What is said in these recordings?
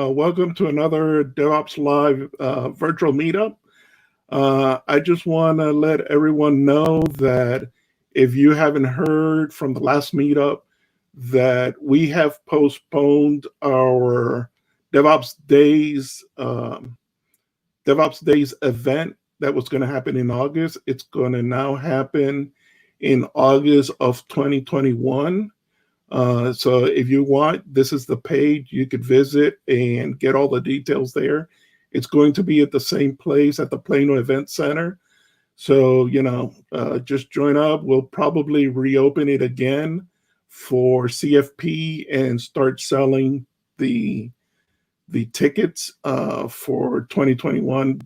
Welcome to another DevOps Live virtual meetup. I just want to let everyone know that if you haven't heard from the last meetup, that we have postponed our DevOps Days event that was going to happen in August. It's going to now happen in August of 2021. So if you want, this is the page you could visit and get all the details there. It's going to be at the same place at the Plano Event Center. So, just join up. We'll probably reopen it again for CFP and start selling the tickets for 2021,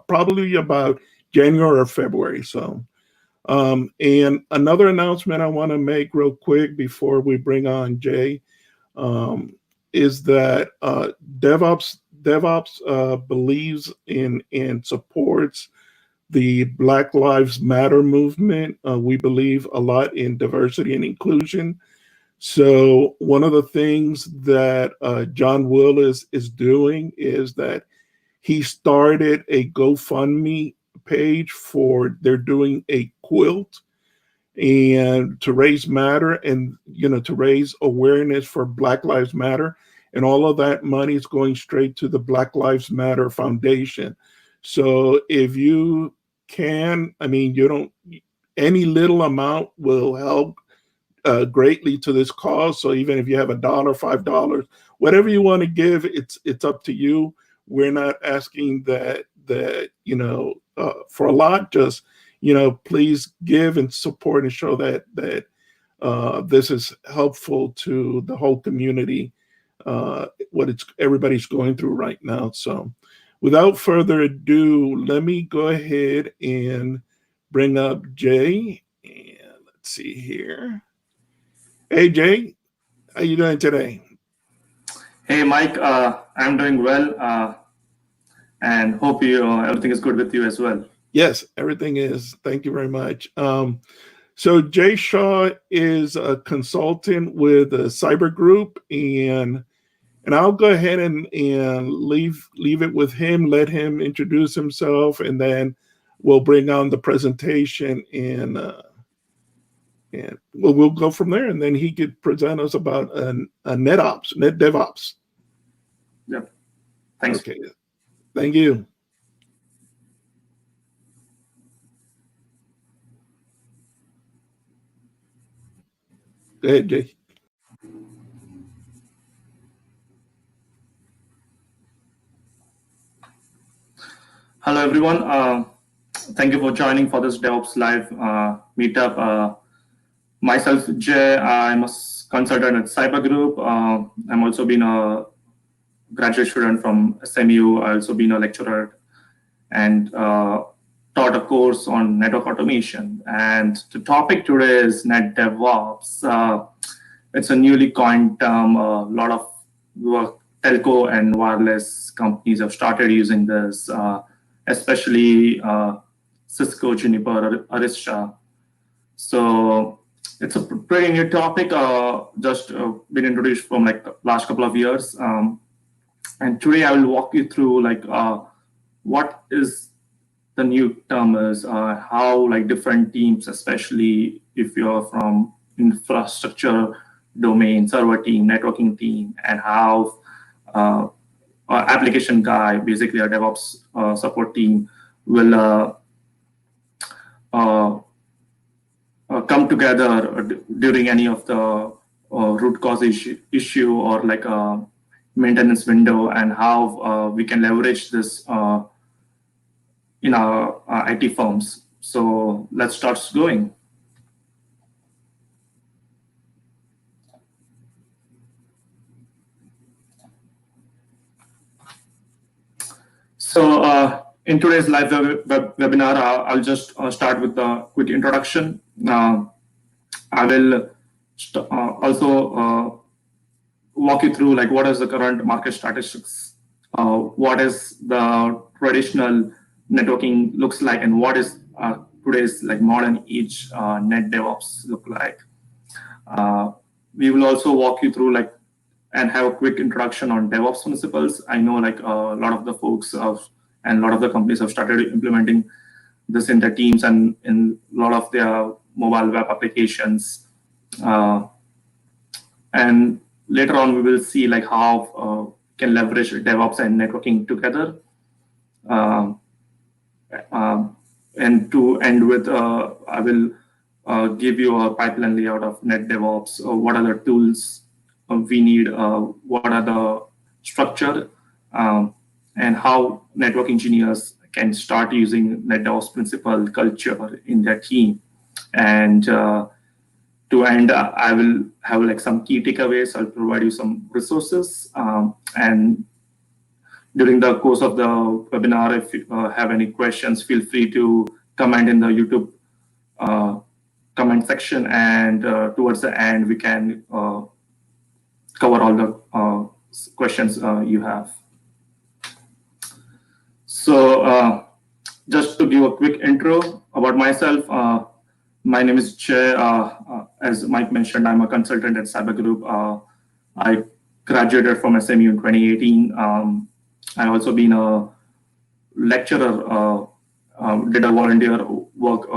probably about January or February. So. And another announcement I want to make real quick before we bring on Jay is that DevOps believes in and supports the Black Lives Matter movement. We believe a lot in diversity and inclusion. So one of the things that John Willis is doing is that he started a GoFundMe page they're doing a quilt and to raise matter and to raise awareness for Black Lives Matter, and all of that money is going straight to the Black Lives Matter Foundation. So if you can, any little amount will help greatly to this cause. So even if you have $1, $5, whatever you want to give, it's up to you. We're not asking that for a lot. Just please give and support and show that this is helpful to the whole community. Everybody's going through right now. So, without further ado, let me go ahead and bring up Jay. And let's see here. Hey Jay, how you doing today? Hey Mike, I'm doing well. And hope everything is good with you as well. Yes, everything is. Thank you very much. So Jay Shaw is a consultant with a cyber group, and I'll go ahead and leave it with him. Let him introduce himself, and then we'll bring on the presentation, and we'll go from there. And then he could present us about a NetDevOps. Yep. Thanks. Okay. Thank you. Go ahead, Jay. Hello, everyone. Thank you for joining for this DevOps Live meetup. Myself, Jay, I'm a consultant at Cyber Group. I'm also been a graduate student from SMU. I also been a lecturer and taught a course on network automation. And the topic today is NetDevOps. It's a newly coined term. A lot of telco and wireless companies have started using this, especially Cisco, Juniper, Arista. So it's a pretty new topic, just been introduced from the last couple of years. And today I will walk you through what is the new term is, how different teams, especially if you're from infrastructure domain, server team, networking team, and how application guy, basically a DevOps support team, will come together during any of the root cause issue or a maintenance window, and how we can leverage this in our IT firms. So let's start going. So in today's live webinar, I'll just start with a quick introduction. I will also walk you through what is the current market statistics, what is the traditional networking looks like, and what is today's modern age NetDevOps look like. We will also walk you through and have a quick introduction on DevOps principles. I know like a lot of the folks and a lot of the companies have started implementing this in their teams and in a lot of their mobile web applications. And later on, we will see like how can leverage DevOps and networking together. And to end with, I will give you a pipeline layout of NetDevOps. What are the tools we need? What are the structure? And how network engineers can start using NetDevOps principle culture in their team. And to end, I will have like some key takeaways. I'll provide you some resources. And during the course of the webinar, if you have any questions, feel free to comment in the YouTube comment section. And towards the end, we can cover all the questions you have. So just to give a quick intro about myself, my name is Jay. As Mike mentioned, I'm a consultant at Cyber Group. I graduated from SMU in 2018. I've also been a lecturer, did a volunteer work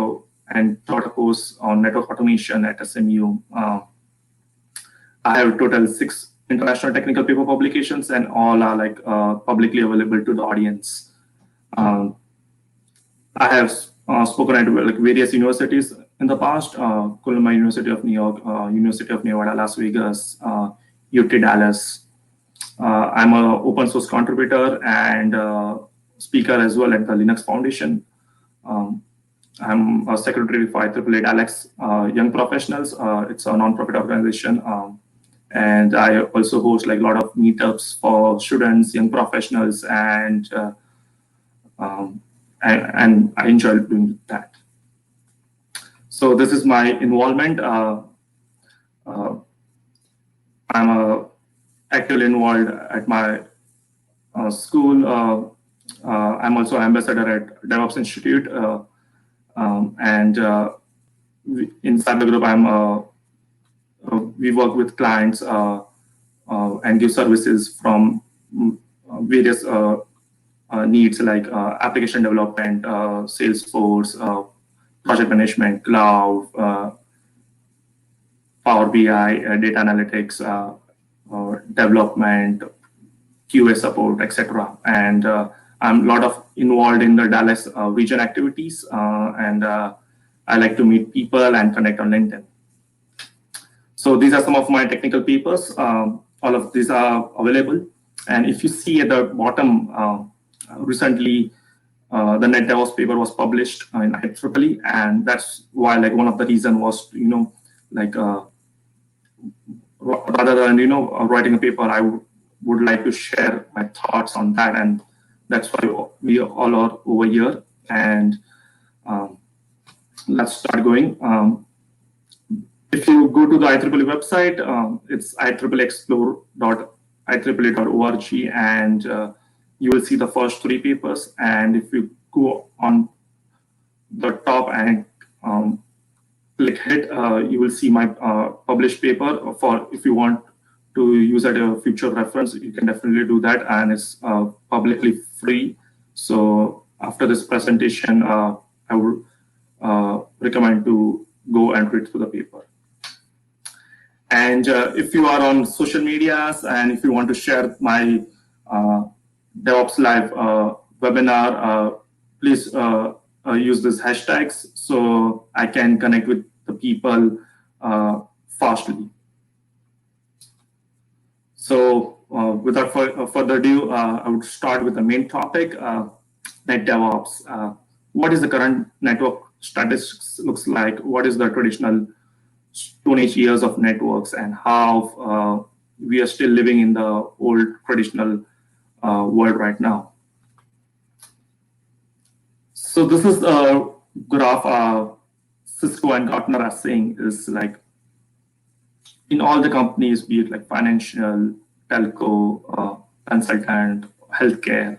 and taught a course on network automation at SMU. I have total 6 international technical paper publications, and all are like publicly available to the audience. I have spoken at like various universities in the past: Columbia University of New York, University of Nevada, Las Vegas, UT Dallas. I'm an open source contributor and speaker as well at the Linux Foundation. I'm a secretary for IEEE Alex Young Professionals. It's a non-profit organization. And I also host like a lot of meetups for students, young professionals, and I enjoy doing that. So this is my involvement. I'm actively involved at my school. I'm also ambassador at DevOps Institute. And in Cyber Group, we work with clients and give services from various needs like application development, Salesforce, project management, cloud, Power BI, data analytics, development, QA support, etc. And I'm a lot of involved in the Dallas region activities, and I like to meet people and connect on LinkedIn. So these are some of my technical papers. All of these are available. And if you see at the bottom, recently the NetDevOps paper was published in IEEE, and that's why like one of the reason was like rather than writing a paper, I would like to share my thoughts on that, and that's why we all are over here. And let's start going. If you go to the IEEE website, it's IEEE.org, and you will see the first 3 papers. And if you go on the top and click hit, you will see my published paper. For if you want to use it as a future reference, you can definitely do that, and it's publicly free. So after this presentation, I would recommend to go and read through the paper. And if you are on social medias and if you want to share my DevOps Live webinar, please use these hashtags so I can connect with the people fastly. So without further ado, I would start with the main topic, NetDevOps. What is the current network statistics looks like? What is the traditional Stone Age years of networks, and how we are still living in the old traditional world right now? So this is a graph Cisco and Gartner are saying is like in all the companies, be it like financial, telco, consultant, healthcare,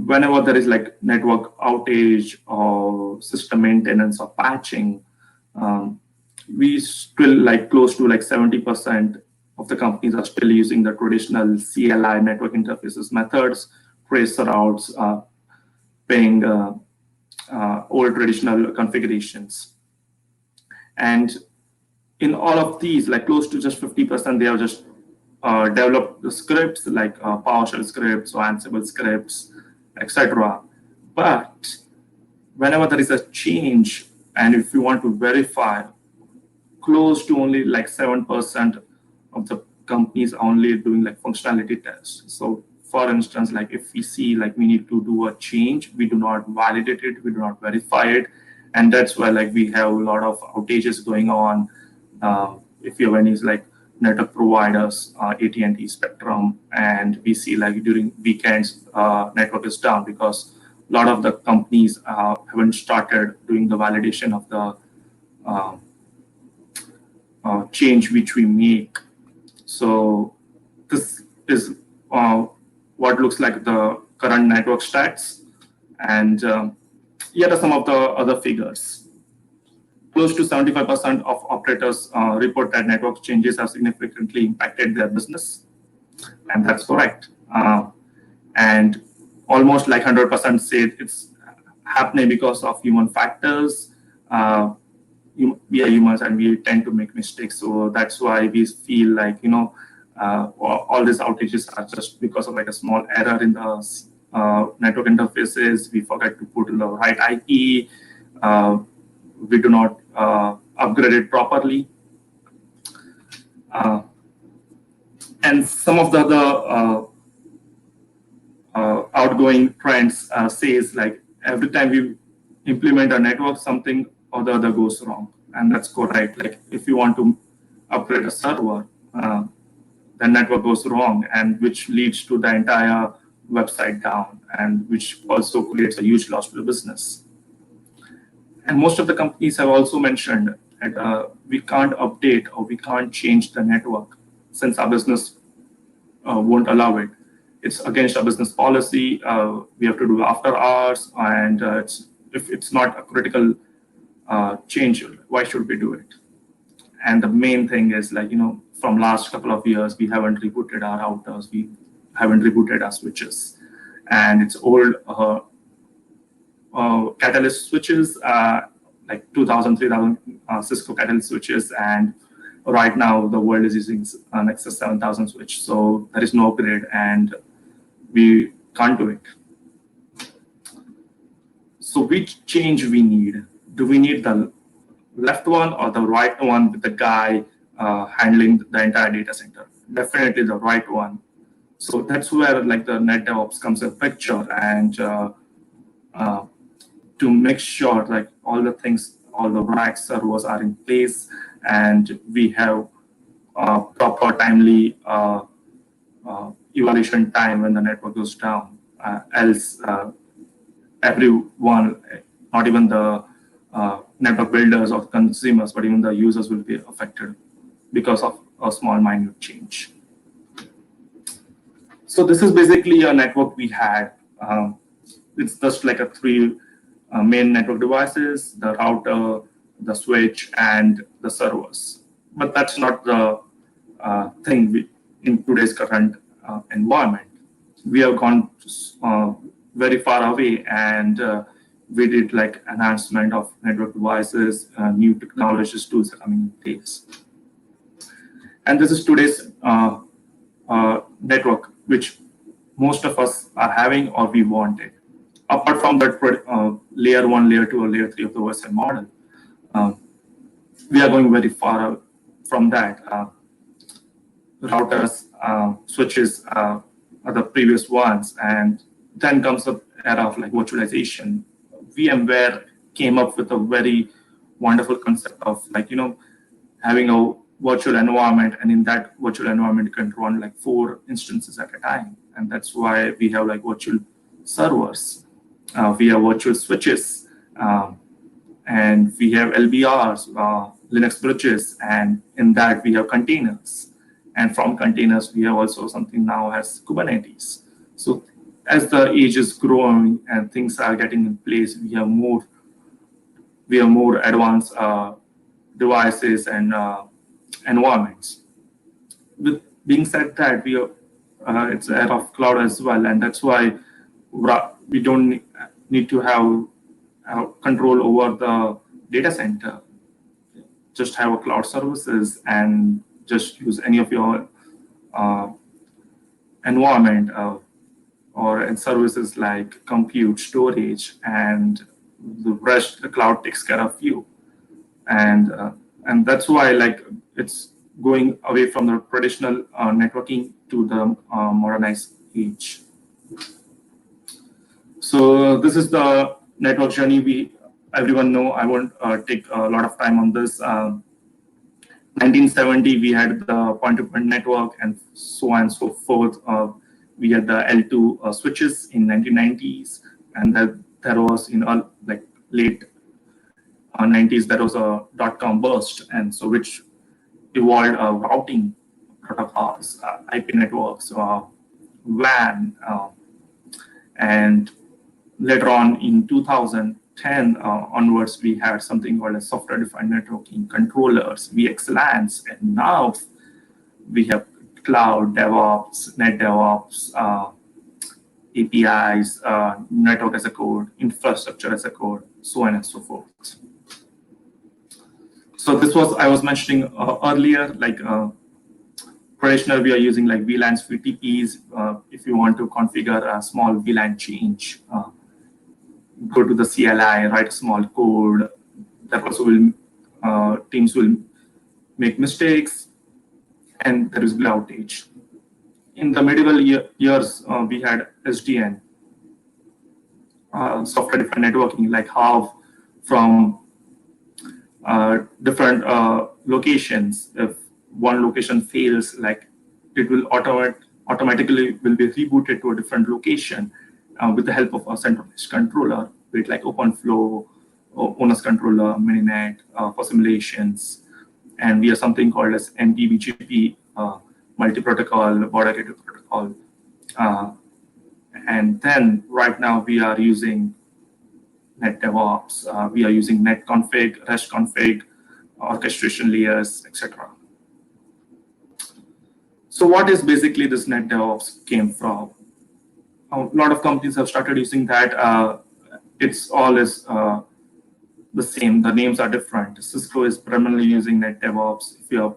whenever there is like network outage or system maintenance or patching, we still like close to like 70% of the companies are still using the traditional CLI network interfaces methods, tracer routes, paying old traditional configurations. And in all of these, like close to just 50%, they have just developed the scripts like PowerShell scripts or Ansible scripts, etc. But whenever there is a change, and if you want to verify, close to only like 7% of the companies are only doing like functionality tests. So for instance, like if we see like we need to do a change, we do not validate it, we do not verify it. And that's why like we have a lot of outages going on. If you have any like network providers, AT&T, Spectrum, and we see like during weekends, network is down because a lot of the companies haven't started doing the validation of the change which we make. So this is what looks like the current network stats. And here are some of the other figures. Close to 75% of operators report that network changes have significantly impacted their business. And that's correct. And almost like 100% say it's happening because of human factors. We are humans and we tend to make mistakes. So that's why we feel like, all these outages are just because of like a small error in the network interfaces. We forget to put the right IP. We do not upgrade it properly. And some of the other outgoing trends says like every time we implement a network, something or the other goes wrong. And that's correct. Like if you want to upgrade a server, the network goes wrong, and which leads to the entire website down, and which also creates a huge loss to the business. And most of the companies have also mentioned that we can't update or we can't change the network since our business won't allow it. It's against our business policy. We have to do after hours, and if it's not a critical change, why should we do it? And the main thing is like, from last couple of years, we haven't rebooted our routers, we haven't rebooted our switches. And it's old Catalyst switches, like 2000, 3000 Cisco Catalyst switches. And right now the world is using Nexus 7000 switch. So there is no upgrade and we can't do it. So which change we need? Do we need the left one or the right one with the guy handling the entire data center? Definitely the right one. So that's where like the NetDevOps comes in picture, and to make sure like all the things, all the rack servers are in place, and we have proper timely evaluation time when the network goes down. Else everyone, not even the network builders or consumers, but even the users will be affected because of a small minute change. So this is basically a network we had. It's just like a three main network devices: the router, the switch, and the servers. But that's not the thing in today's current environment. We have gone very far away, and we did like enhancement of network devices, new technologies, tools are coming in place. And this is today's network, which most of us are having or we want it. Apart from that layer 1, layer 2, or layer 3 of the Western model, we are going very far from that. Routers, switches are the previous ones, and then comes the era of like virtualization. VMware came up with a very wonderful concept of like, having a virtual environment, and in that virtual environment you can run like 4 instances at a time. And that's why we have like virtual servers, we have virtual switches, and we have LBRs, Linux bridges, and in that we have containers. And from containers, we have also something now as Kubernetes. So as the age is growing and things are getting in place, we have more advanced devices and environments. with being said that we are, it's era of cloud as well, and that's why we don't need to have control over the data center. Just have a cloud services and just use any of your environment or in services like compute, storage, and the rest the cloud takes care of you. And that's why like it's going away from the traditional networking to the modernized age. So this is the network journey everyone know. I won't take a lot of time on this. 1970 we had the point-to-point network and so on and so forth. We had the L2 switches in 1990s, and there was in like late 90s there was a dot-com burst, and so which evolved routing protocols, IP networks, WAN, and later on in 2010 onwards, we had something called as software-defined networking controllers, VXLANs, and now we have cloud, DevOps, NetDevOps, APIs, network as a code, infrastructure as a code, so on and so forth. So this was, I was mentioning earlier, like traditional, we are using like VLANs, VTPs. If you want to configure a small VLAN change, go to the CLI, write a small code. That also will, teams will make mistakes, and there is outage. In the medieval years, we had SDN, software-defined networking, like how from different locations, if one location fails, like it will automatically will be rebooted to a different location with the help of a centralized controller, be it like OpenFlow, or ONUS controller, Mininet for simulations. And we have something called as MPBGP, multi-protocol, border-gated protocol. And then right now we are using NetDevOps, we are using netconfig, REST config, orchestration layers, etc. So what is basically this NetDevOps came from? A lot of companies have started using that. It's all is the same. The names are different. Cisco is primarily using NetDevOps. If you're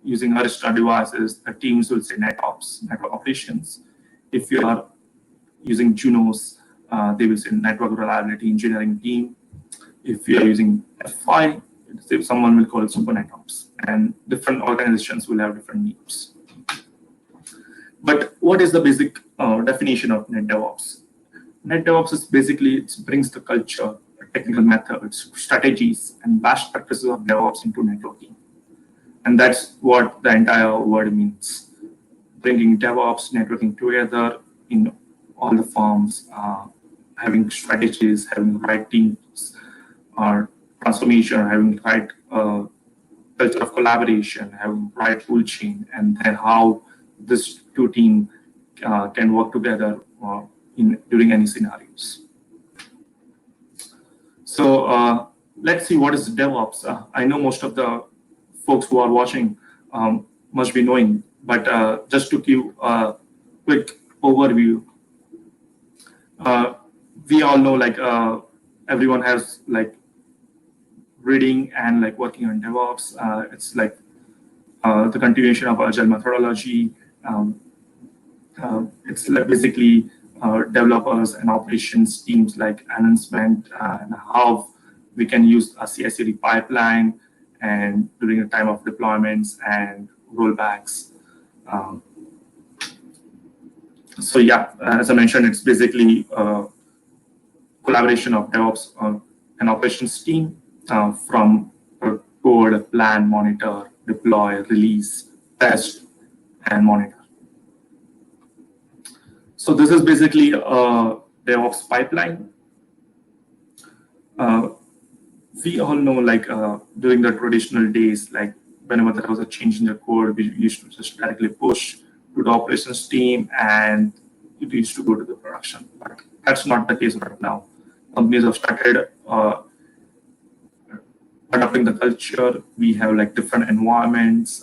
using Arista devices, the teams will say NetOps, network operations. If you are using Junos, they will say network reliability engineering team. If you are using F5, someone will call it Super NetOps. And different organizations will have different names. But what is the basic definition of NetDevOps? NetDevOps is basically, it brings the culture, technical methods, strategies, and best practices of DevOps into networking. And that's what the entire word means. Bringing DevOps, networking together in all the forms, having strategies, having the right teams, transformation, having the right culture of collaboration, having the right tool chain, and then how this two teams can work together during any scenarios. So let's see what is DevOps. I know most of the folks who are watching must be knowing, but just to give a quick overview, we all know like everyone has like reading and like working on DevOps. It's like the continuation of Agile methodology. It's like basically developers and operations teams like announcement and how we can use a CI/CD pipeline and during the time of deployments and rollbacks. So yeah, as I mentioned, it's basically collaboration of DevOps and operations team from code, plan, monitor, deploy, release, test, and monitor. So this is basically a DevOps pipeline. We all know, like during the traditional days, like whenever there was a change in the code, we used to just directly push to the operations team, and it used to go to the production. But that's not the case right now. Companies have started adopting the culture. We have like different environments,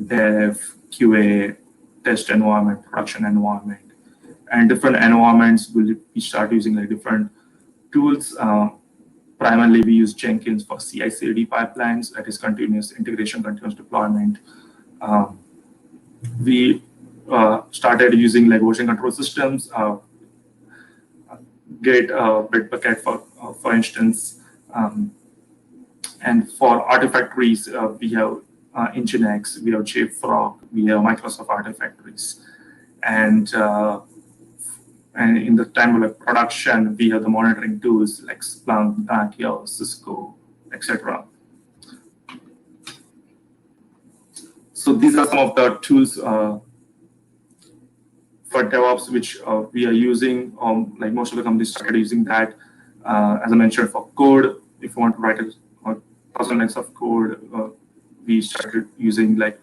dev, QA, test environment, production environment, and different environments. We start using like different tools. Primarily, we use Jenkins for CI/CD pipelines, that is continuous integration, continuous deployment. We started using like version control systems, Git, Bitbucket for instance. And for Artifactories, we have Nginx, we have JFrog, we have Microsoft Artifactories. And in the time of like production, we have the monitoring tools like Splunk, Dakia, Cisco, etc. So these are some of the tools for DevOps which we are using. Like most of the companies started using that. As I mentioned, for code, if you want to write 1,000 lines of code, we started using like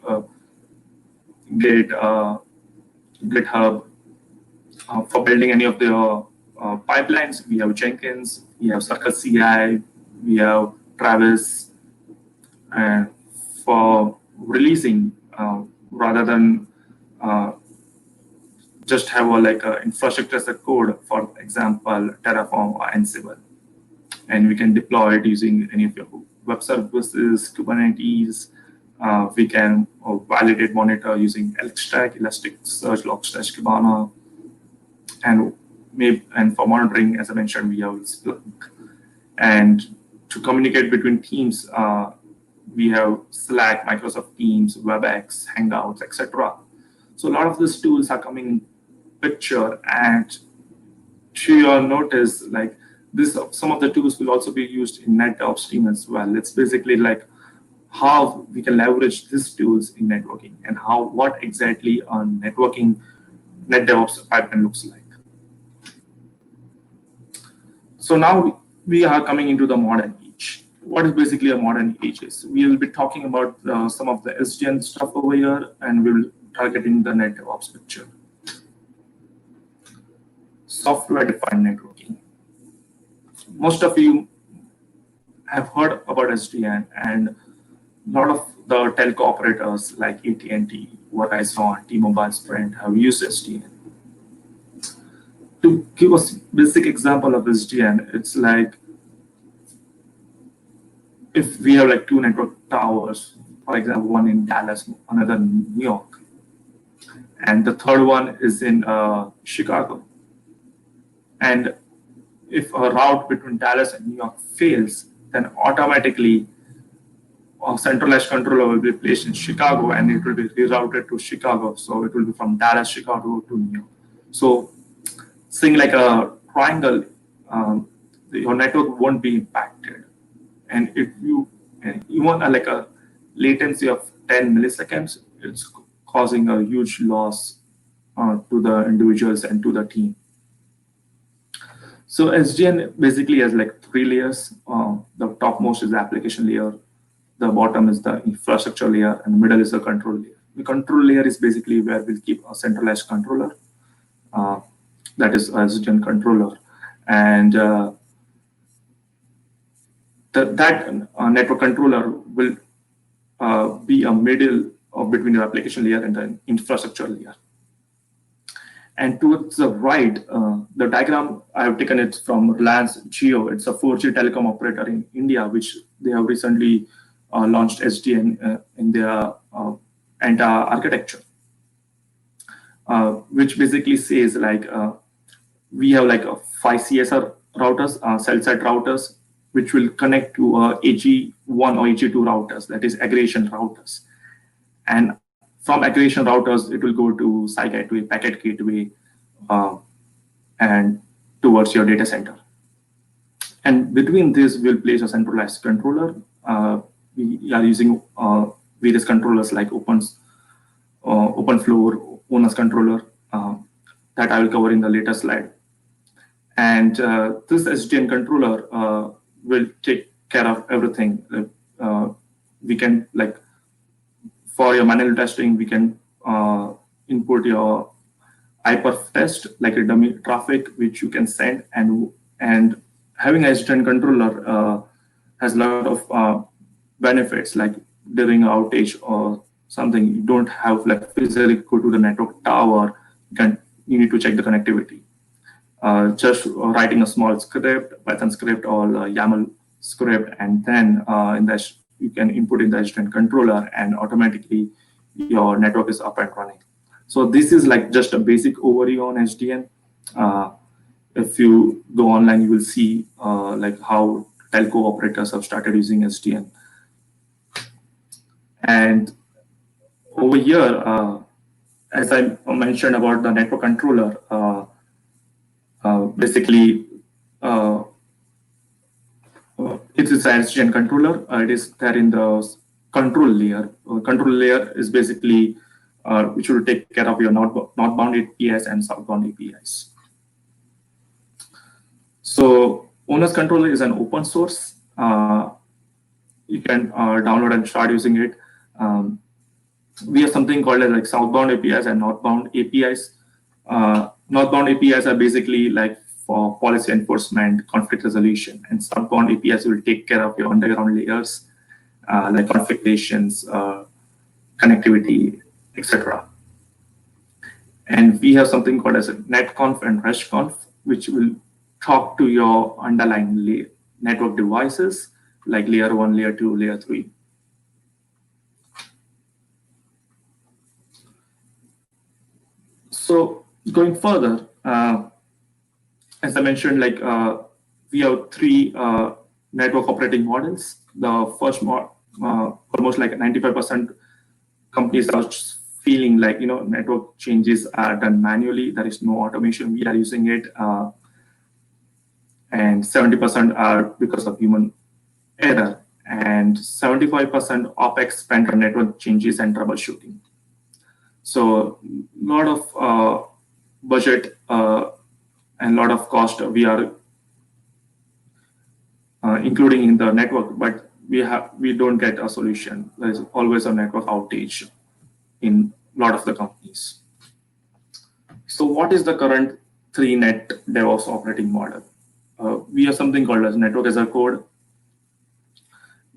Git, GitHub. For building any of the pipelines, we have Jenkins, we have Circle CI, we have Travis. And for releasing, rather than just have like infrastructure as a code, for example, Terraform or Ansible. And we can deploy it using any of your web services, Kubernetes. We can validate, monitor using Elkstack, Elasticsearch, Logstash, Kibana. And for monitoring, as I mentioned, we have Splunk. And to communicate between teams, we have Slack, Microsoft Teams, WebEx, Hangouts, etc. So a lot of these tools are coming in picture. And to your notice, like some of the tools will also be used in NetDevOps team as well. It's basically like how we can leverage these tools in networking and what exactly a networking NetDevOps pipeline looks like. So now we are coming into the modern age. What is basically a modern age is? We will be talking about some of the SDN stuff over here, and we will targeting the NetDevOps picture. Software-defined networking. Most of you have heard about SDN, and a lot of the telco operators like AT&T, Verizon, T-Mobile, Sprint have used SDN. To give us a basic example of SDN, it's like if we have like two network towers, for example, one in Dallas, another in New York, and the third one is in Chicago. And if a route between Dallas and New York fails, then automatically a centralized controller will be placed in Chicago and it will be rerouted to Chicago. So it will be from Dallas, Chicago to New York. So seeing like a triangle, your network won't be impacted. And if you want like a latency of 10 milliseconds, it's causing a huge loss to the individuals and to the team. So SDN basically has like 3 layers. The topmost is the application layer, the bottom is the infrastructure layer, and the middle is the control layer. The control layer is basically where we'll keep a centralized controller. That is a SDN controller. And that network controller will be a middle between the application layer and the infrastructure layer. And towards the right, the diagram, I have taken it from Reliance Jio. It's a 4G telecom operator in India, which they have recently launched SDN in their entire architecture, which basically says like we have like 5 CSR routers, cell-side routers, which will connect to AG1 or AG2 routers, that is aggregation routers. And from aggregation routers, it will go to site gateway, packet gateway, and towards your data center. And between this, we'll place a centralized controller. We are using various controllers like OpenFloor, ONAS controller, that I will cover in the later slide. And this SDN controller will take care of everything. We can, like, for your manual testing, we can input your hyperf test, like a dummy traffic, which you can send. And having a SDN controller has a lot of benefits, like during outage or something, you don't have like physically go to the network tower, you need to check the connectivity. Just writing a small script, Python script or YAML script, and then you can input in the SDN controller, and automatically your network is up and running. So this is like just a basic overview on SDN. If you go online, you will see like how telco operators have started using SDN. And over here, as I mentioned about the network controller, basically it is an SDN controller. It is there in the control layer. Control layer is basically which will take care of your northbound APIs and southbound APIs. So owner's controller is an open source. You can download and start using it. We have something called as like southbound APIs and northbound APIs. Northbound APIs are basically like for policy enforcement, conflict resolution, and southbound APIs will take care of your underground layers, like configurations, connectivity, etc. And we have something called as a netconf and restconf, which will talk to your underlying network devices, like layer 1, layer 2, layer 3. So going further, as I mentioned, like we have 3 network operating models. The first almost like 95% companies are feeling like, network changes are done manually. There is no automation. We are using it. And 70% are because of human error. And 75% OpEx spent on network changes and troubleshooting. So a lot of budget and a lot of cost we are including in the network, but we don't get a solution. There is always a network outage in a lot of the companies. So what is the current 3 NetDevOps operating model? We have something called as network as a code.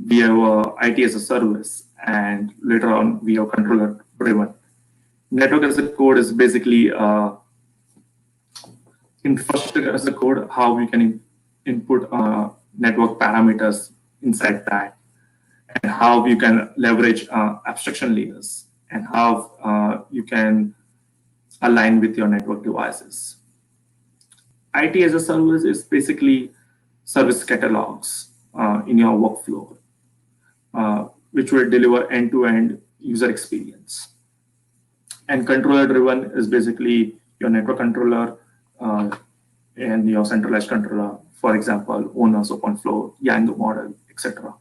We have IT as a service, and later on we have controller driven. Network as a code is basically infrastructure as a code, how we can input network parameters inside that, and how you can leverage abstraction layers, and how you can align with your network devices. IT as a service is basically service catalogs in your workflow, which will deliver end-to-end user experience. And controller-driven is basically your network controller and your centralized controller, for example, owners, OpenFlow, Django model, etc.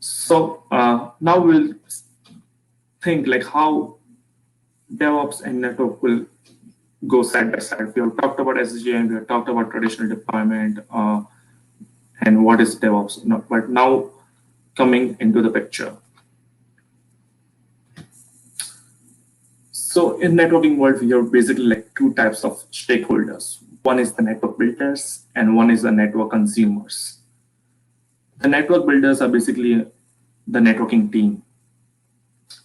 So now we'll think like how DevOps and network will go side by side. We have talked about SDN, we have talked about traditional deployment, and what is DevOps. But now coming into the picture. So in networking world, we have basically like 2 types of stakeholders. One is the network builders, and one is the network consumers. The network builders are basically the networking team.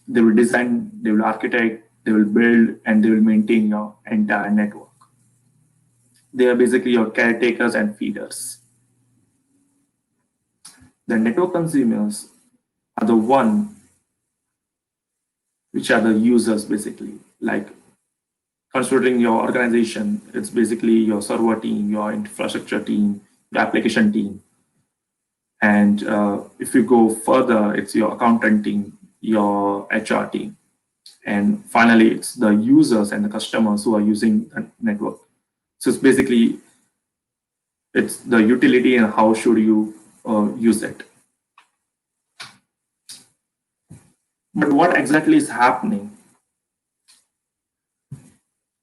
They will design, they will architect, they will build, and they will maintain your entire network. They are basically your caretakers and feeders. The network consumers are the one which are the users, basically. Like considering your organization, it's basically your server team, your infrastructure team, your application team. And if you go further, it's your accountant team, your HR team. And finally, it's the users and the customers who are using the network. So it's basically, it's the utility and how should you use it. But what exactly is happening?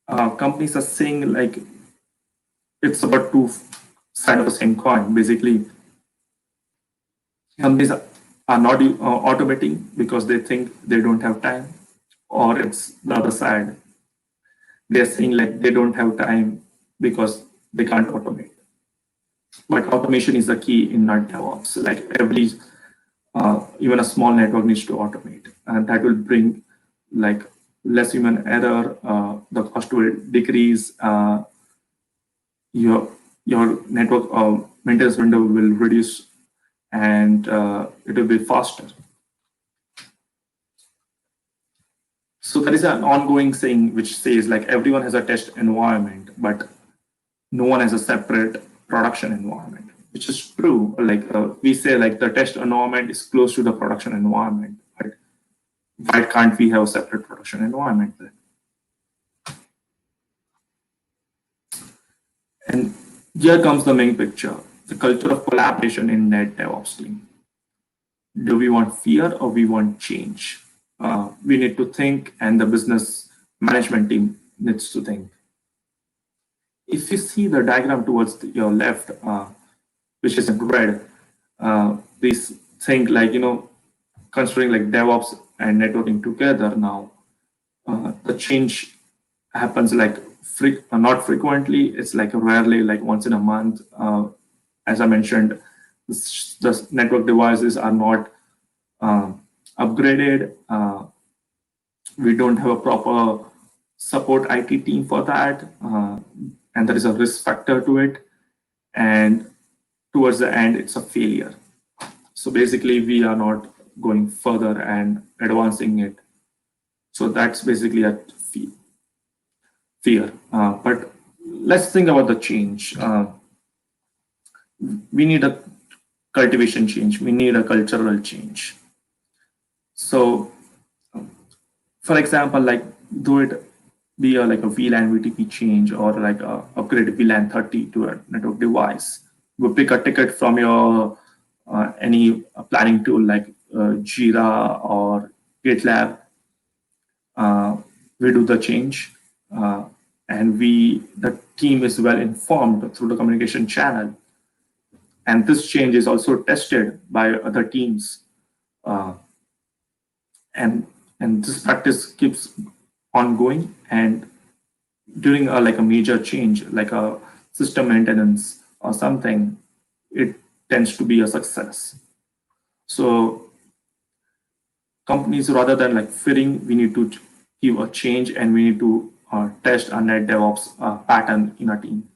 Companies are saying like it's about 2 sides of the same coin. Basically, companies are not automating because they think they don't have time, or it's the other side. They're saying like they don't have time because they can't automate. But automation is the key in NetDevOps. Like every even a small network needs to automate, and that will bring like less human error. The cost will decrease. Your network maintenance window will reduce, and it will be faster. So there is an ongoing saying which says like everyone has a test environment, but no one has a separate production environment, which is true. Like we say like the test environment is close to the production environment, but why can't we have a separate production environment then? And here comes the main picture, the culture of collaboration in NetDevOps team. Do we want fear or we want change? We need to think, and the business management team needs to think. If you see the diagram towards your left, which is in red, please think like, considering like DevOps and networking together now, the change happens like not frequently. It's like rarely, like once in a month. As I mentioned, the network devices are not upgraded. We don't have a proper support IT team for that, and there is a risk factor to it. And towards the end, it's a failure. So basically, we are not going further and advancing it. So that's basically a fear. But let's think about the change. We need a cultivation change. We need a cultural change. So, for example, like do it be like a VLAN VTP change, or like upgrade VLAN 30 to a network device. We pick a ticket from your any planning tool like Jira or GitLab. We do the change, and the team is well informed through the communication channel. And this change is also tested by other teams. And this practice keeps ongoing, and during like a major change, like a system maintenance or something, it tends to be a success. So companies, rather than like fearing, we need to give a change, and we need to test a NetDevOps pattern in a team.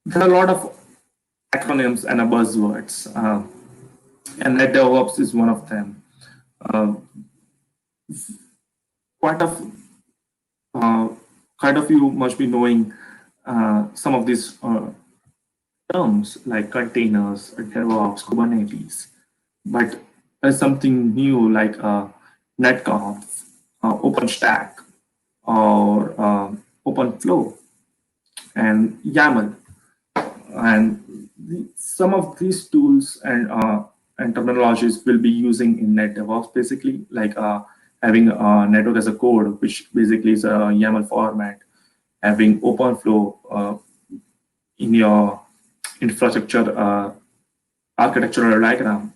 There are a lot of acronyms and buzzwords, and NetDevOps is one of them. Quite of you must be knowing some of these terms like containers, DevOps, Kubernetes, but there's something new like netconf, OpenStack, or OpenFlow, and YAML. And some of these tools and terminologies will be using in NetDevOps, basically, like having a network as a code, which basically is a YAML format, having OpenFlow in your infrastructure architectural diagram,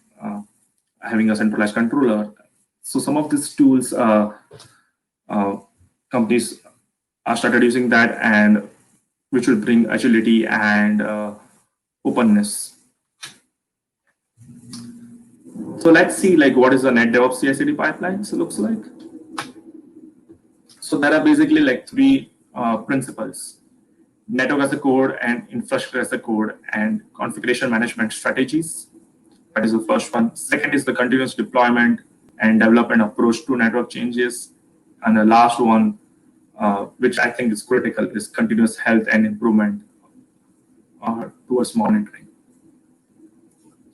having a centralized controller. So some of these tools, companies are started using that, and which will bring agility and openness. So let's see like what is the NetDevOps CI/CD pipeline looks like. So there are basically like three principles: network as a code, and infrastructure as a code, and configuration management strategies. That is the first one. Second is the continuous deployment and development approach to network changes. And the last one, which I think is critical, is continuous health and improvement towards monitoring.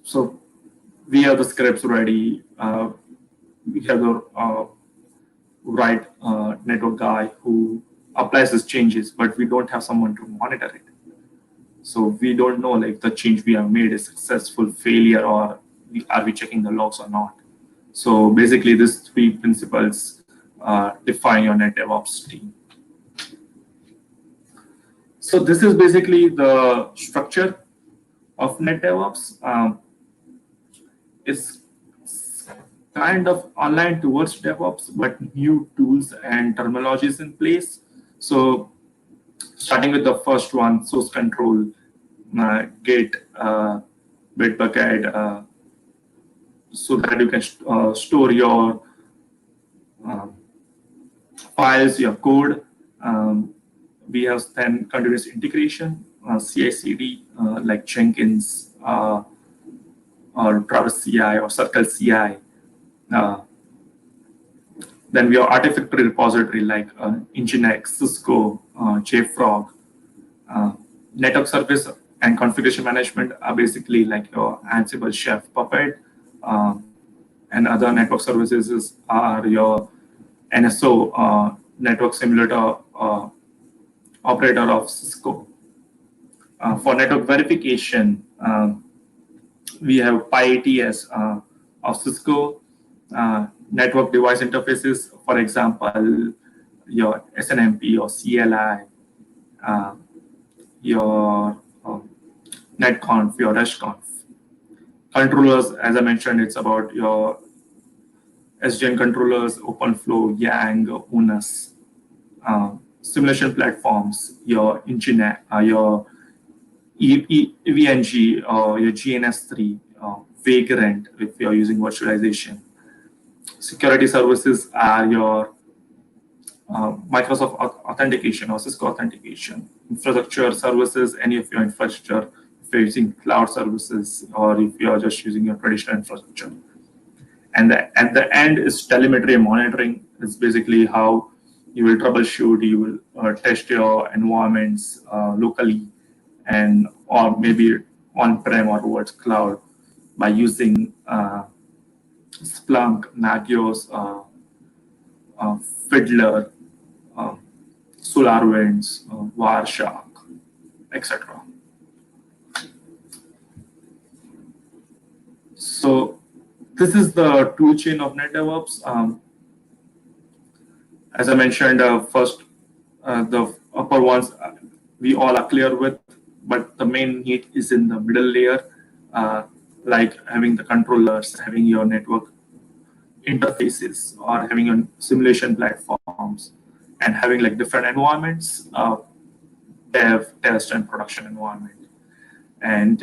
So we have the scripts ready. We have the right network guy who applies these changes, but we don't have someone to monitor it. So we don't know like the change we have made is successful, failure, or are we checking the logs or not. So basically these three principles define your NetDevOps team. So this is basically the structure of NetDevOps. It's kind of aligned towards DevOps, but new tools and terminologies in place. So starting with the first one, source control, Git, Bitbucket, so that you can store your files, your code. We have then continuous integration, CI/CD, like Jenkins or Travis CI or Circle CI. Then we have artifact repository like Nginx, Cisco, JFrog. Network service and configuration management are basically like your Ansible, Chef, Puppet, and other network services are your NSO, network simulator operator of Cisco. For network verification, we have PyATS of Cisco. Network device interfaces, for example, your SNMP or CLI, your netconf, your reshconf. Controllers, as I mentioned, it's about your SDN controllers, OpenFlow, Yang, UNUS. Simulation platforms, your Nginx, your EVNG, or your GNS3, Vagrant if you're using virtualization. Security services are your Microsoft authentication or Cisco authentication. Infrastructure services, any of your infrastructure, if you're using cloud services or if you're just using your traditional infrastructure. And at the end is telemetry and monitoring. It's basically how you will troubleshoot, you will test your environments locally and or maybe on-prem or towards cloud by using Splunk, Nagios, Fiddler, SolarWinds, Wireshark, etc. So this is the tool chain of NetDevOps. As I mentioned, first, the upper ones we all are clear with, but the main need is in the middle layer, like having the controllers, having your network interfaces, or having your simulation platforms, and having like different environments, dev, test, and production environment, and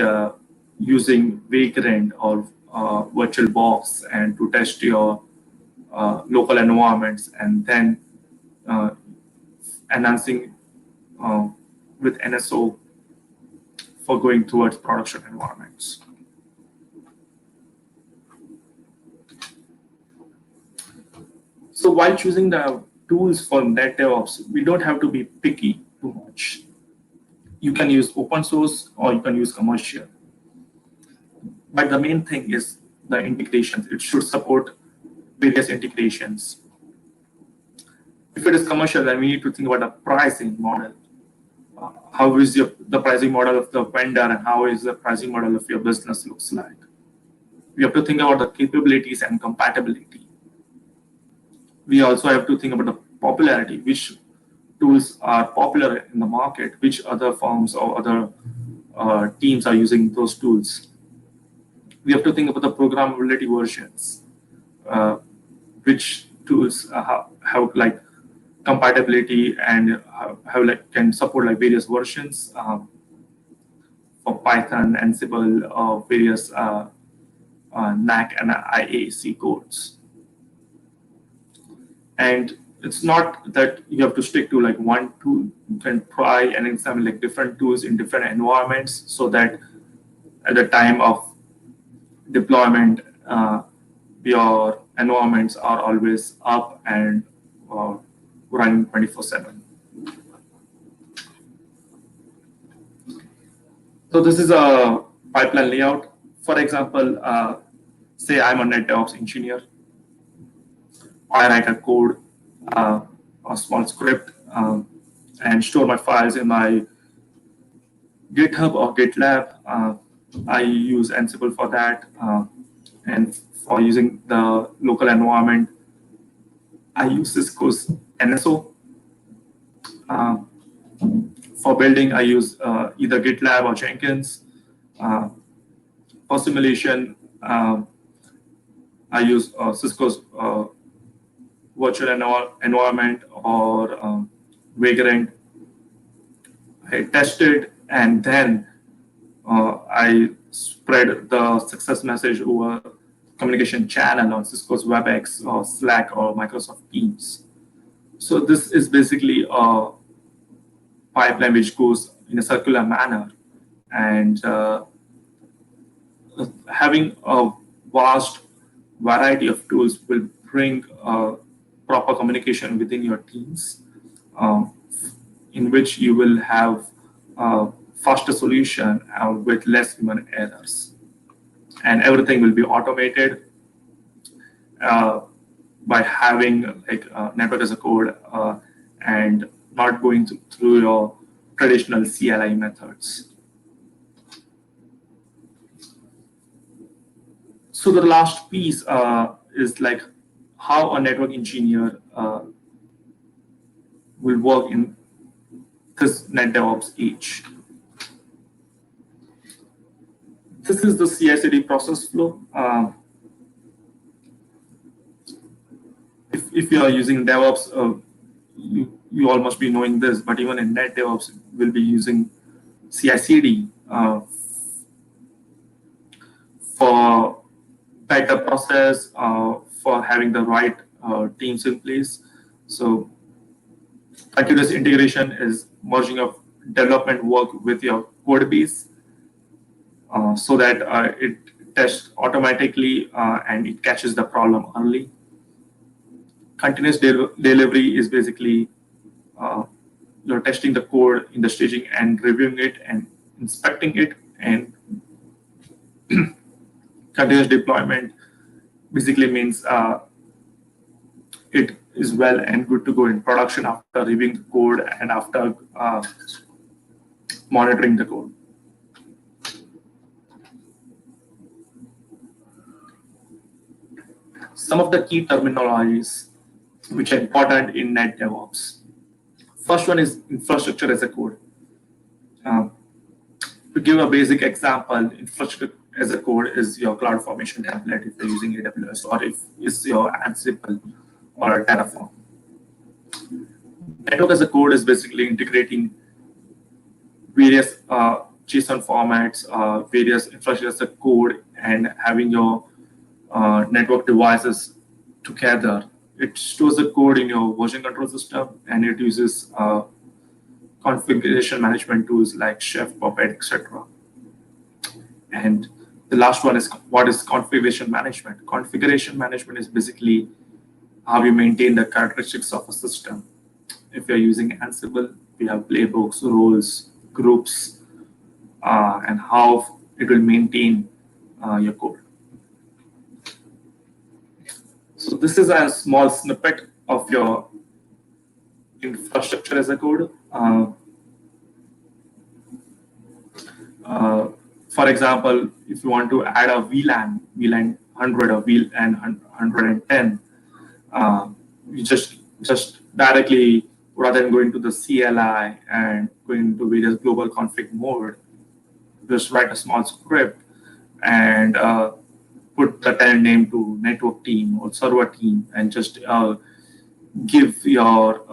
using Vagrant or VirtualBox and to test your local environments, and then enhancing with NSO for going towards production environments. So while choosing the tools for NetDevOps, we don't have to be picky too much. You can use open source or you can use commercial. But the main thing is the integrations. It should support various integrations. If it is commercial, then we need to think about a pricing model. How is the pricing model of the vendor and how is the pricing model of your business looks like? We have to think about the capabilities and compatibility. We also have to think about the popularity, which tools are popular in the market, which other firms or other teams are using those tools. We have to think about the programmability versions, which tools have like compatibility and have like can support like various versions for Python, Ansible, or various NAC and IAC codes. And it's not that you have to stick to like one tool. You can try and examine like different tools in different environments so that at the time of deployment, your environments are always up and running 24/7. So this is a pipeline layout. For example, say I'm a NetDevOps engineer. I write a code, a small script, and store my files in my GitHub or GitLab. I use Ansible for that. And for using the local environment, I use Cisco's NSO. For building, I use either GitLab or Jenkins. For simulation, I use Cisco's virtual environment or Vagrant. I tested and then I spread the success message over communication channel on Cisco's WebEx or Slack or Microsoft Teams. So this is basically a pipeline which goes in a circular manner, and having a vast variety of tools will bring proper communication within your teams, in which you will have a faster solution with less human errors. And everything will be automated by having like network as a code and not going through your traditional CLI methods. So the last piece is like how a network engineer will work in this NetDevOps age. This is the CI/CD process flow. If you are using DevOps, you all must be knowing this, but even in NetDevOps, we'll be using CI/CD for better process, for having the right teams in place. So continuous integration is merging of development work with your code base, so that it tests automatically and it catches the problem early. Continuous delivery is basically you're testing the code in the staging and reviewing it and inspecting it, and continuous deployment basically means it is well and good to go in production after reviewing the code and after monitoring the code. Some of the key terminologies which are important in NetDevOps. First one is infrastructure as a code. To give a basic example, infrastructure as a code is your CloudFormation template if you're using AWS, or if it's your Ansible or Terraform. Network as a code is basically integrating various JSON formats, various infrastructure as a code, and having your network devices together. It stores the code in your version control system, and it uses configuration management tools like Chef, Puppet, etc. And the last one is what is configuration management. Configuration management is basically how you maintain the characteristics of a system. If you're using Ansible, we have playbooks, roles, groups, and how it will maintain your code. So this is a small snippet of your infrastructure as a code. For example, if you want to add a VLAN 100 or VLAN 110, you just directly, rather than going to the CLI and going to various global config mode, just write a small script and put the tenant name to network team or server team, and just give your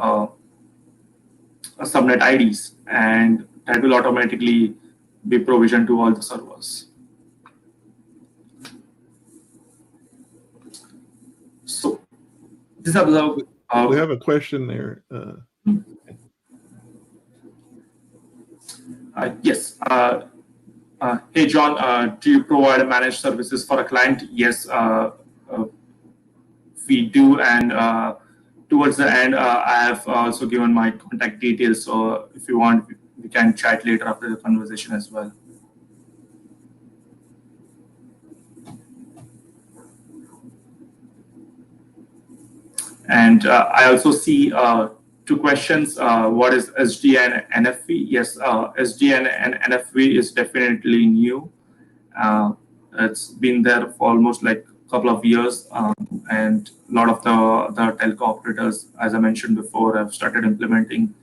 subnet IDs, and that will automatically be provisioned to all the servers. So these are the. We have a question there. Yes. Hey, John, do you provide managed services for a client? Yes, we do. And towards the end, I have also given my contact details. So if you want, we can chat later after the conversation as well. And I also see two questions. What is SDN and NFV? Yes, SDN and NFV is definitely new. It's been there for almost like a couple of years, and a lot of the telco operators, as I mentioned before, have started implementing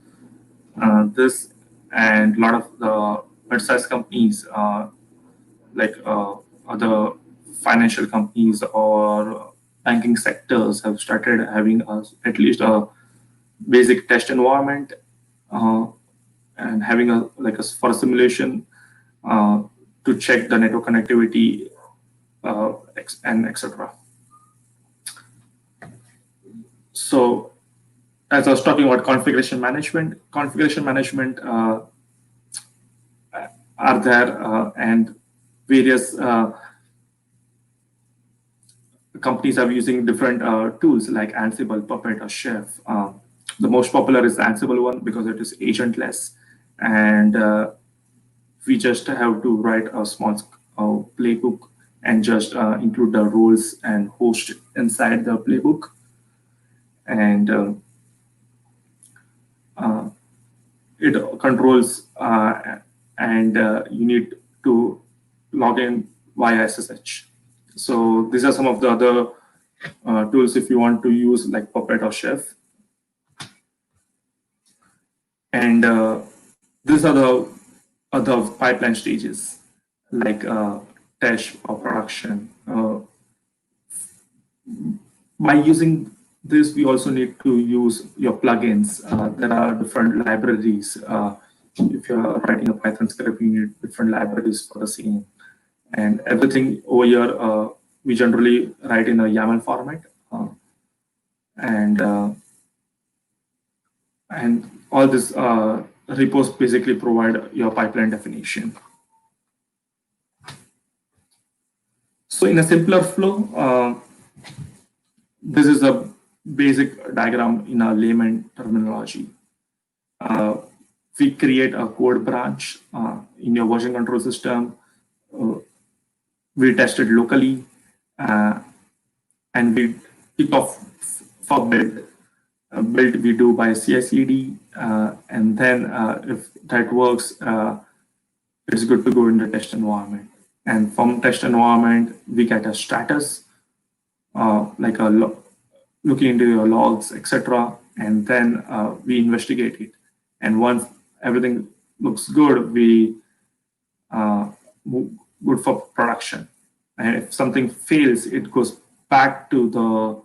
this, and a lot of the mid-sized companies, like other financial companies or banking sectors, have started having at least a basic test environment and having for a simulation. to check the network connectivity and etc. So as I was talking about configuration management are there, and various companies are using different tools like Ansible, Puppet, or Chef. The most popular is the Ansible one because it is agentless, and we just have to write a small playbook and just include the roles and host inside the playbook. And it controls, and you need to log in via SSH. So these are some of the other tools if you want to use, like Puppet or Chef. And these are the other pipeline stages, like test or production. By using this, we also need to use your plugins. There are different libraries. If you're writing a Python script, you need different libraries for the same. And everything over here, we generally write in a YAML format. And all these repos basically provide your pipeline definition. So in a simpler flow, this is a basic diagram in a layman terminology. We create a code branch in your version control system. We test it locally, and we kick off for build. Build we do by CI/CD, and then if that works, it's good to go in the test environment. And from test environment, we get a status, like looking into your logs, etc. And then we investigate it. And once everything looks good, we move good for production. And if something fails, it goes back to the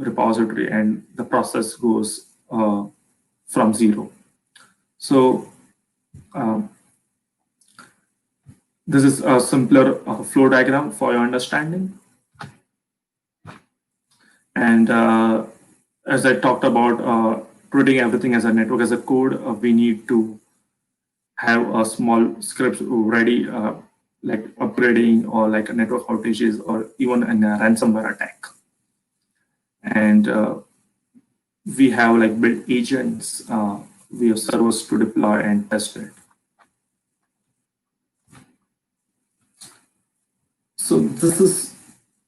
repository and the process goes from zero. So this is a simpler flow diagram for your understanding. And as I talked about treating everything as a network as a code, we need to have a small scripts ready, like upgrading or like a network outages or even a ransomware attack. And we have like built agents, we have servers to deploy and test it. So this is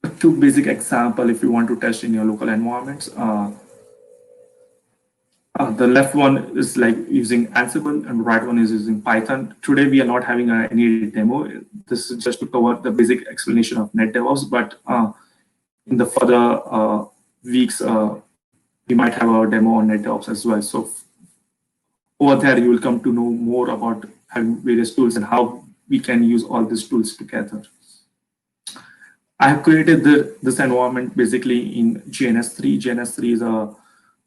a two basic example if you want to test in your local environments. The left one is like using Ansible and the right one is using Python. Today we are not having any demo. This is just to cover the basic explanation of NetDevOps, but in the further weeks, we might have a demo on NetDevOps as well. So over there, you will come to know more about having various tools and how we can use all these tools together. I have created this environment basically in GNS3. GNS3 is a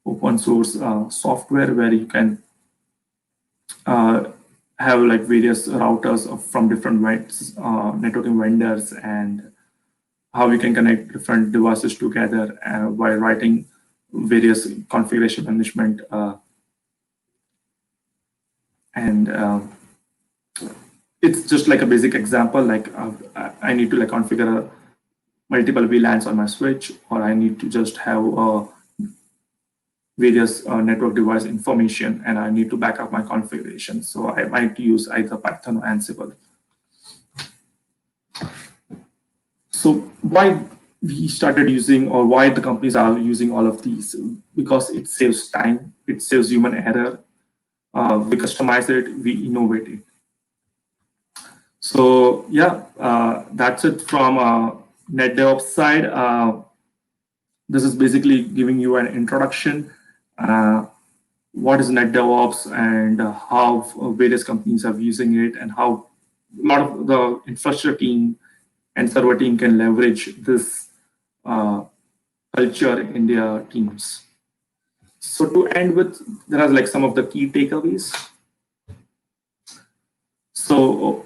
open source software where you can have like various routers from different networking vendors, and how we can connect different devices together by writing various configuration management. It's just like a basic example, like I need to like configure multiple VLANs on my switch, or I need to just have various network device information, and I need to back up my configuration. So I might use either Python or Ansible. So why we started using, or why the companies are using all of these? Because it saves time, it saves human error. We customize it, we innovate it. So yeah, that's it from NetDevOps side. This is basically giving you an introduction. What is NetDevOps and how various companies are using it, and how a lot of the infrastructure team and server team can leverage this culture in their teams. So to end with, there are like some of the key takeaways. So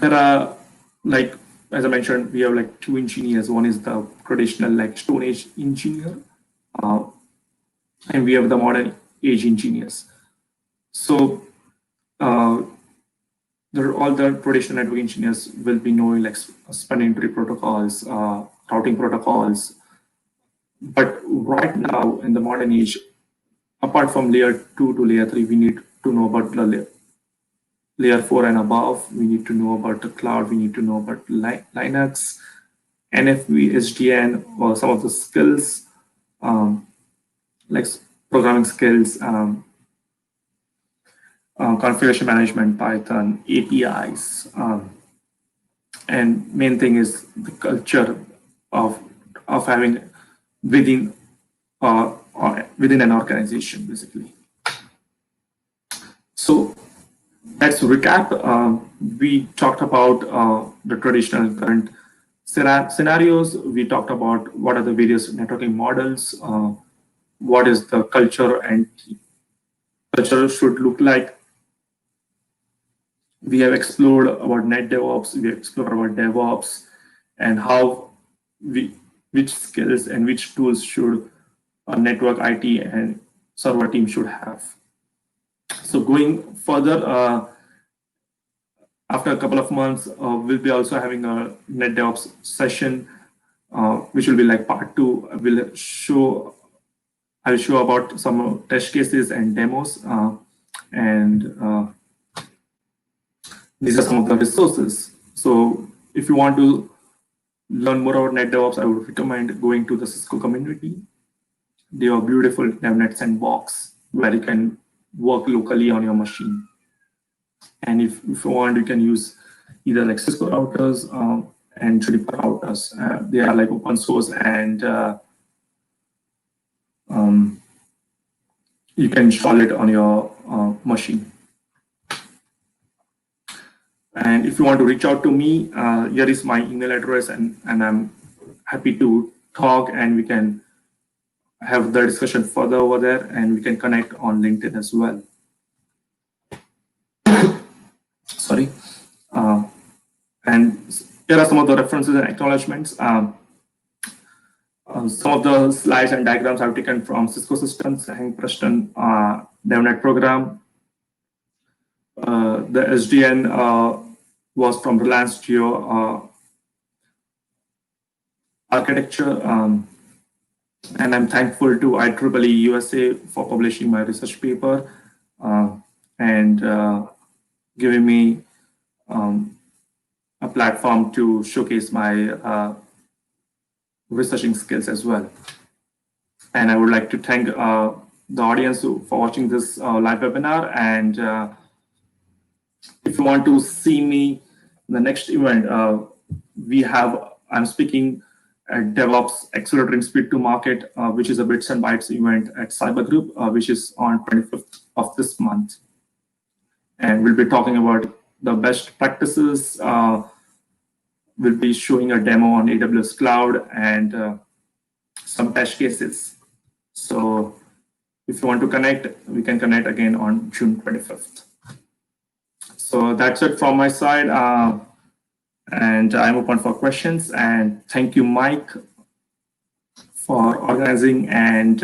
there are, like, as I mentioned, we have like two engineers. One is the traditional like Stone Age engineer, and we have the modern age engineers. So all the traditional network engineers will be knowing like spanning tree protocols, routing protocols. But right now in the modern age, apart from layer 2 to layer 3, we need to know about the layer 4 and above. We need to know about the cloud. We need to know about Linux, NFV, SDN, or some of the skills, like programming skills, configuration management, Python, APIs, and main thing is the culture of having within within an organization, basically. So let's recap. We talked about the traditional current scenarios. We talked about what are the various networking models, what is the culture and culture should look like. We have explored about NetDevOps, we have explored about DevOps, and how which skills and which tools should a network IT and server team should have. So going further, after a couple of months, we'll be also having a NetDevOps session, which will be like part 2. I'll show about some test cases and demos, and these are some of the resources. So if you want to learn more about NetDevOps, I would recommend going to the Cisco community. They are beautiful DevNet sandbox where you can work locally on your machine. And if you want, you can use either like Cisco routers and Juniper routers. They are like open source, and you can install it on your machine. And if you want to reach out to me, here is my email address, and I'm happy to talk, and we can have the discussion further over there, and we can connect on LinkedIn as well. Sorry. And here are some of the references and acknowledgements. Some of the slides and diagrams I've taken from Cisco Systems, Hank Preston DevNet program. The SDN was from Reliance Geo architecture. And I'm thankful to IEEE USA for publishing my research paper and giving me a platform to showcase my researching skills as well. And I would like to thank the audience for watching this live webinar. And if you want to see me in the next event, I'm speaking at DevOps Accelerating Speed to Market, which is a Bits and Bytes event at Cyber Group, which is on 25th of this month. And we'll be talking about the best practices. We'll be showing a demo on AWS Cloud and some test cases. So if you want to connect, we can connect again on June 25th. So that's it from my side. And I'm open for questions. And thank you, Mike, for organizing. And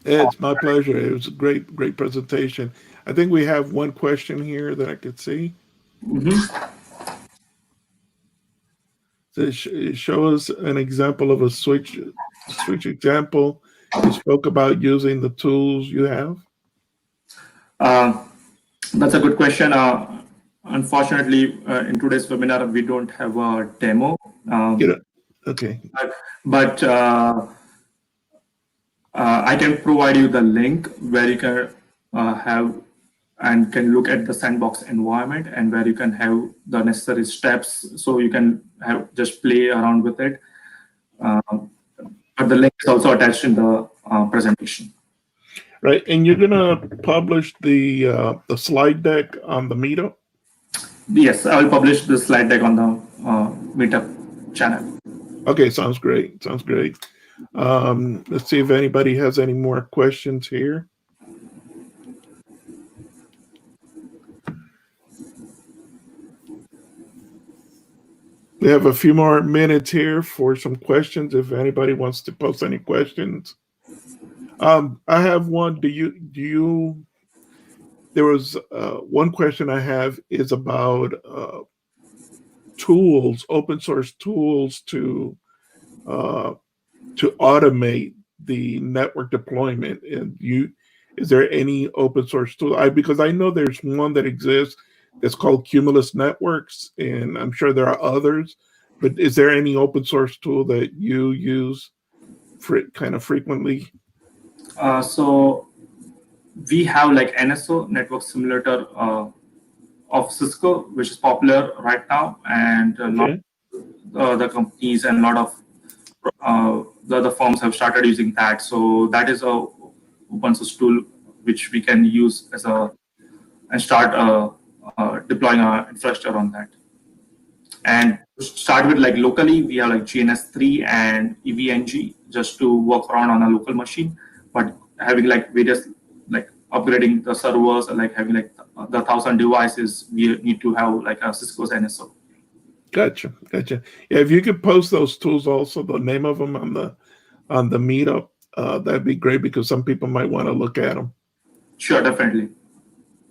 it's my pleasure. It was a great presentation. I think we have one question here that I could see. So show us an example of a switch example. You spoke about using the tools you have. That's a good question. Unfortunately, in today's webinar, we don't have a demo. Okay. But I can provide you the link where you can have and can look at the sandbox environment and where you can have the necessary steps so you can just play around with it. But the link is also attached in the presentation. Right, and you're gonna publish the slide deck on the meetup? Yes, I will publish the slide deck on the meetup channel. Okay, sounds great. Sounds great. Let's see if anybody has any more questions here. We have a few more minutes here for some questions. If anybody wants to post any questions, I have one. There was one question I have is about tools, open source tools to automate the network deployment. And is there any open source tool? Because I know there's one that exists that's called Cumulus Networks, and I'm sure there are others. But is there any open source tool that you use kind of frequently? So we have like NSO, Network Simulator of Cisco, which is popular right now, and a lot of the companies and a lot of the other firms have started using that. So that is a open source tool which we can use as and start deploying our infrastructure on that. And to start with, like locally, we have like GNS3 and EVNG just to work around on a local machine, but having like various like upgrading the servers and like having like the 1,000 devices, we need to have like a Cisco's NSO. Gotcha. Yeah, if you could post those tools also, the name of them on the meetup, that'd be great because some people might want to look at them. Sure, definitely.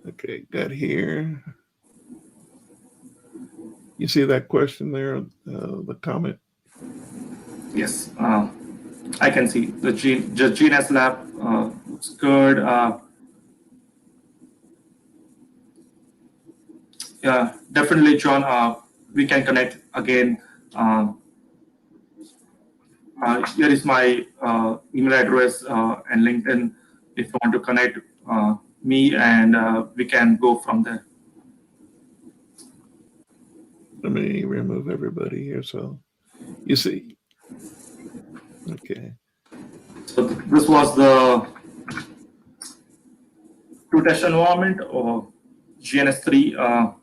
Okay, got here. You see that question there, the comment? Yes, I can see the GNS lab looks good. Yeah, definitely, John. We can connect again. Here is my email address and LinkedIn. If you want to connect me, and we can go from there. Let me remove everybody here. So you see, okay. So this was the two test environment or GNS3.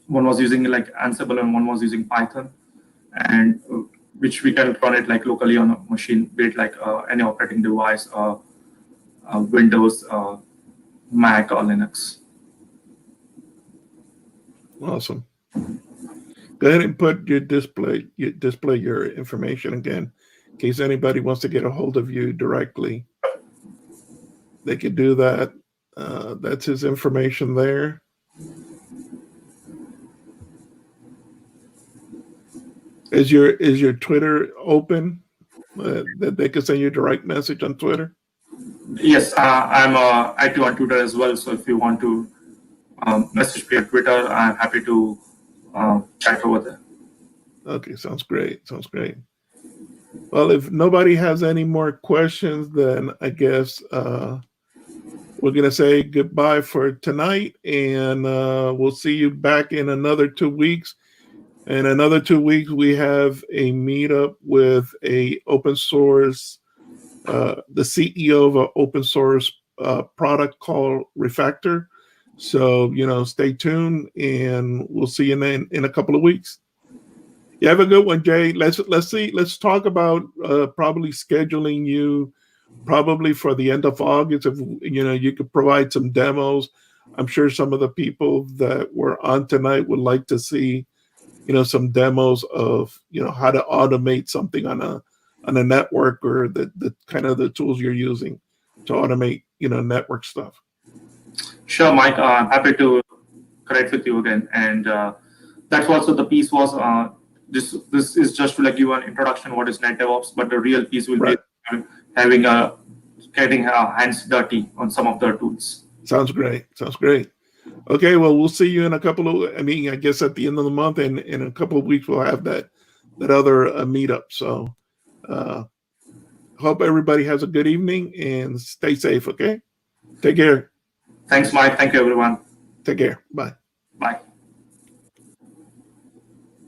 One was using like Ansible and one was using Python, and which we can run it like locally on a machine, be it like any operating device, Windows, Mac, or Linux. Awesome. Go ahead and put your display your information again, in case anybody wants to get a hold of you directly. They could do that. That's his information there. Is your Twitter open that they can send you a direct message on Twitter? Yes, I'm active on Twitter as well. So if you want to message me on Twitter, I'm happy to chat over there. Okay, sounds great. Well, if nobody has any more questions, then I guess we're going to say goodbye for tonight, and we'll see you back in another 2 weeks. In another 2 weeks, we have a meetup with a open source, the CEO of an open source product called Refactor. So, stay tuned, and we'll see you in a couple of weeks. You have a good one, Jay. Let's talk about probably scheduling you probably for the end of August. If you could provide some demos. I'm sure some of the people that were on tonight would like to see some demos of how to automate something on a network, or the kind of the tools you're using to automate network stuff. Sure, Mike. I'm happy to connect with you again. And that's also the piece was this is just to give an introduction what is NetDevOps, but the real piece will be having getting our hands dirty on some of the tools. Sounds great. Okay, well, we'll see you in a couple of, I guess at the end of the month, and in a couple of weeks, we'll have that other meetup. So hope everybody has a good evening and stay safe, okay? Take care. Thanks, Mike. Thank you, everyone. Take care. Bye. Bye.